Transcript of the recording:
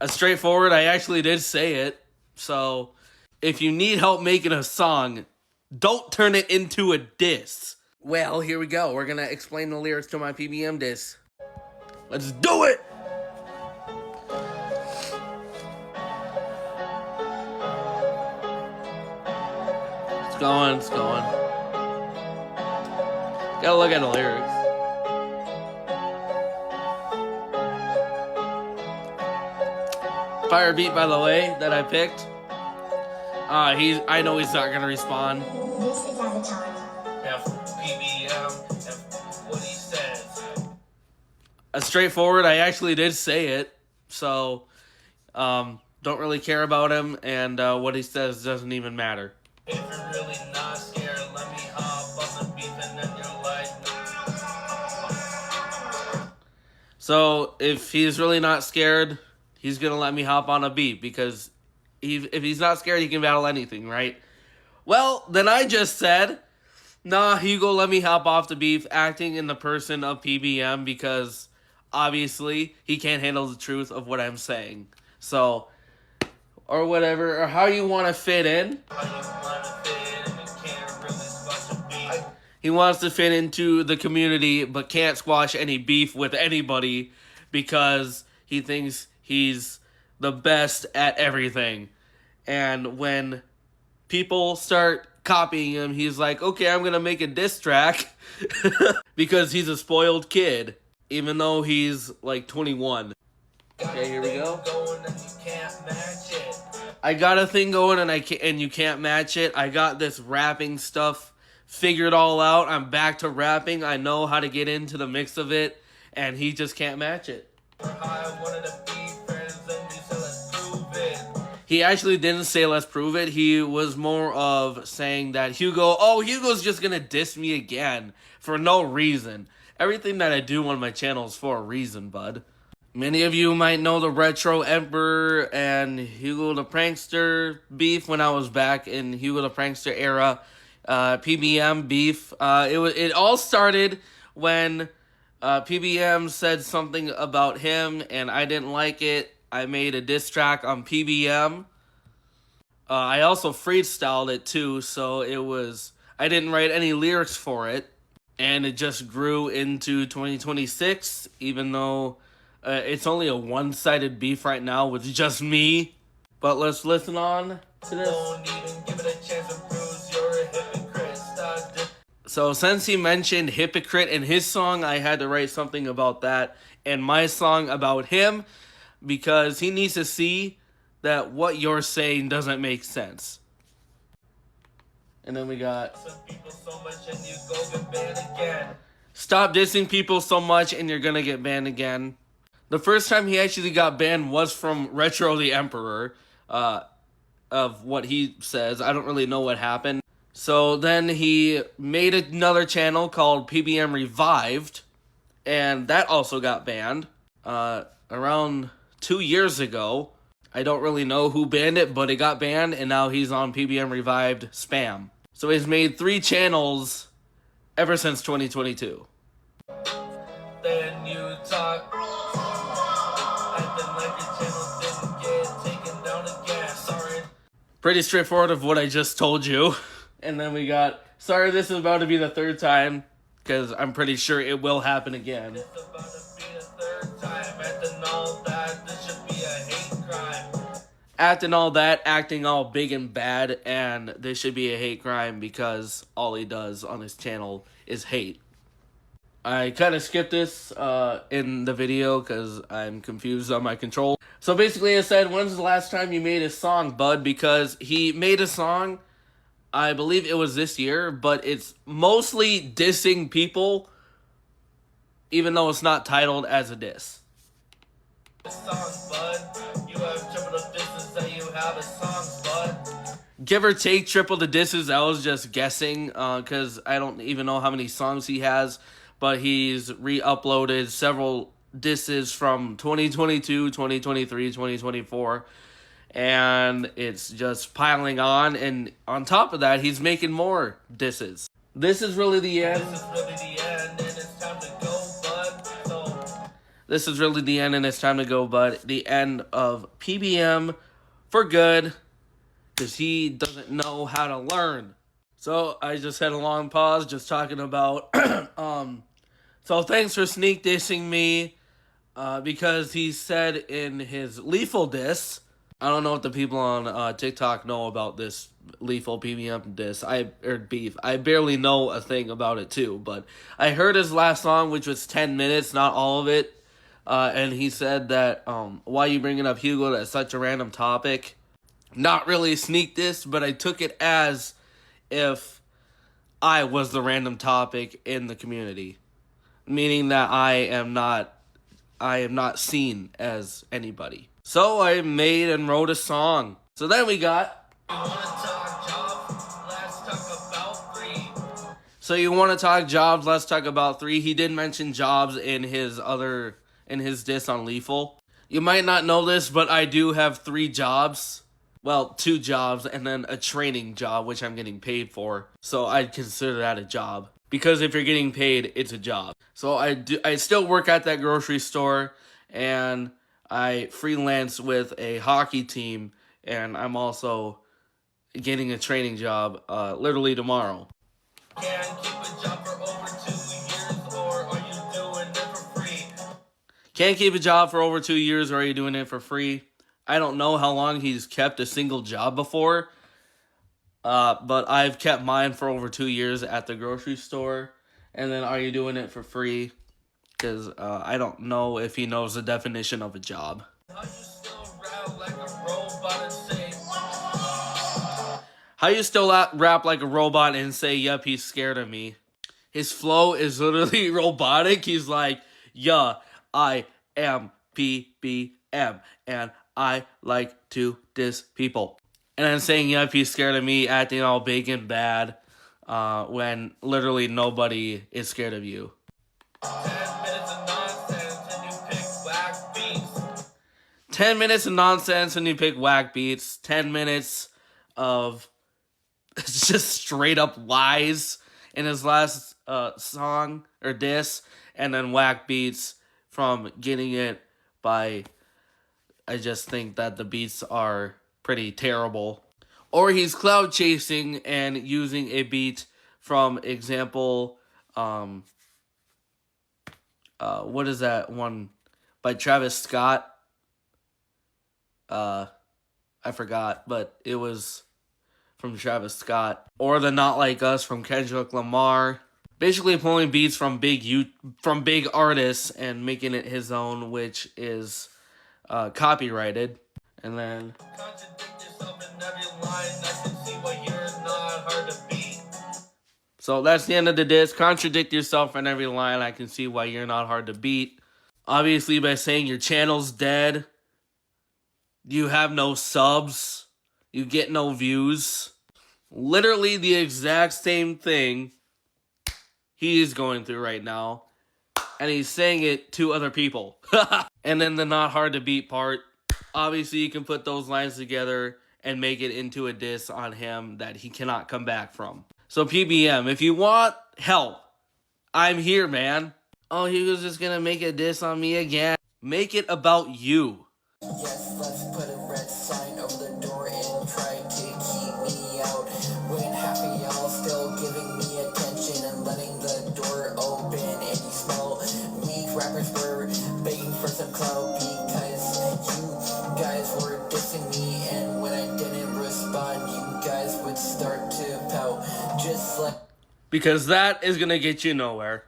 Straightforward, I actually did say it. So, if you need help making a song, don't turn it into a diss. Well, here we go. We're gonna explain the lyrics to my PBM diss. Let's do it! It's going. Gotta look at the lyrics. Fire beat, by the way, that I picked. I know he's not gonna respond. This is Avatar. PBM, what he says. Straightforward, I actually did say it. So, don't really care about him, and what he says doesn't even matter. If you're really not scared, let me hop on the beef and then you're like. So, if he's really not scared, he's gonna let me hop on a beat, because if he's not scared, he can battle anything, right? Well, then I just said, nah, Hugo, let me hop off the beef, acting in the person of PBM, because obviously he can't handle the truth of what I'm saying. So, or whatever, or how you want to fit in. He wants to fit into the community, but can't squash any beef with anybody because he thinks he's the best at everything. And when people start copying him, he's like, okay, I'm going to make a diss track because he's a spoiled kid, even though he's like 21. Okay, here we go. I got a thing going and you can't match it. I got this rapping stuff figured all out. I'm back to rapping. I know how to get into the mix of it, and he just can't match it. He actually didn't say let's prove it. He was more of saying that Hugo's just gonna diss me again for no reason. Everything that I do on my channel is for a reason, bud. Many of you might know the Retro Emperor and Hugo the Prankster beef when I was back in Hugo the Prankster era. PBM beef. It all started when PBM said something about him and I didn't like it. I made a diss track on PBM. I also freestyled it too, so I didn't write any lyrics for it, and it just grew into 2026, even though it's only a one-sided beef right now with just me. But let's listen on to this. Don't even give it a chance to prove you're a hypocrite. So since he mentioned hypocrite in his song, I had to write something about that in my song about him, because he needs to see that what you're saying doesn't make sense. And then we got stop dissing people so much and you're gonna get banned again. The first time he actually got banned was from Retro the Emperor, of what he says. I don't really know what happened. So then he made another channel called PBM Revived, and that also got banned around 2 years ago. I don't really know who banned it, but it got banned, and now he's on PBM Revived Spam. So he's made 3 channels ever since 2022. Then you talk, acting like your channel didn't get taken down again. Sorry. Pretty straightforward of what I just told you. And then we got, sorry, this is about to be the 3rd time, because I'm pretty sure it will happen again. It's about to be the 3rd time. Acting all that, this should be a hate crime. Acting all that, acting all big and bad, and this should be a hate crime because all he does on his channel is hate. I kind of skipped this in the video because I'm confused on my control. So basically I said, when's the last time you made a song, bud? Because he made a song, I believe it was this year, but it's mostly dissing people, even though it's not titled as a diss. Songs, bud. You have triple the disses that you have a songs, bud. Give or take triple the disses. I was just guessing because I don't even know how many songs he has, but he's re-uploaded several disses from 2022, 2023, 2024, and it's just piling on, and on top of that, he's making more disses. This is really the end. This is really the end, and it's time to go, bud. So this is really the end and it's time to go, but the end of PBM for good, because he doesn't know how to learn. So I just had a long pause just talking about, so thanks for sneak dissing me, because he said in his lethal diss, I don't know if the people on TikTok know about this lethal PBM diss. Or beef. I barely know a thing about it too, but I heard his last song, which was 10 minutes, not all of it. And he said that, why you bringing up Hugo? That's such a random topic. Not really sneak diss, but I took it as if I was the random topic in the community, meaning that I am not seen as anybody. So I made and wrote a song. So then we got, so you want to talk jobs, let's talk about 3. He did mention jobs in his diss on Lethal. You might not know this, but I do have 3 jobs. Well, 2 jobs and then a training job, which I'm getting paid for. So I'd consider that a job. Because if you're getting paid, it's a job. So I still work at that grocery store, and I freelance with a hockey team, and I'm also getting a training job literally tomorrow. Can't keep a job for over 2 years, or are you doing it for free? Can't keep a job for over 2 years, or are you doing it for free? I don't know how long he's kept a single job before, but I've kept mine for over 2 years at the grocery store. And then, are you doing it for free? Because I don't know if he knows the definition of a job. How you still rap like a robot and say, yep, he's scared of me? His flow is literally robotic. He's like, yeah, I am PBM, and I like to diss people. And then saying, yep, he's scared of me, acting all big and bad, when literally nobody is scared of you. 10 minutes of nonsense and you pick whack beats. 10 minutes of nonsense and you pick whack beats. 10 minutes of just straight up lies in his last song or diss, and then whack beats from getting it by, I just think that the beats are pretty terrible. Or he's cloud chasing and using a beat from example, what is that one by Travis Scott? I forgot, but it was from Travis Scott. Or the Not Like Us from Kendrick Lamar. Basically pulling beats from big artists and making it his own, which is copyrighted. And then contradict yourself in every line. I can see why you're not hard to beat. So that's the end of the diss. Contradict yourself in every line. I can see why you're not hard to beat. Obviously, by saying your channel's dead, you have no subs, you get no views. Literally the exact same thing he is going through right now. And he's saying it to other people. And then the not hard to beat part. Obviously, you can put those lines together and make it into a diss on him that he cannot come back from. So PBM, if you want help, I'm here, man. Oh, he was just gonna make a diss on me again. Make it about you. Yes, let's put a red sign over the door and try to keep me out. When half of y'all still giving me attention and letting the door open, and you smell weak rappers were begging for some clout because you guys were dissing me, and when I didn't respond, you guys would start to pout, just like. Because that is gonna get you nowhere.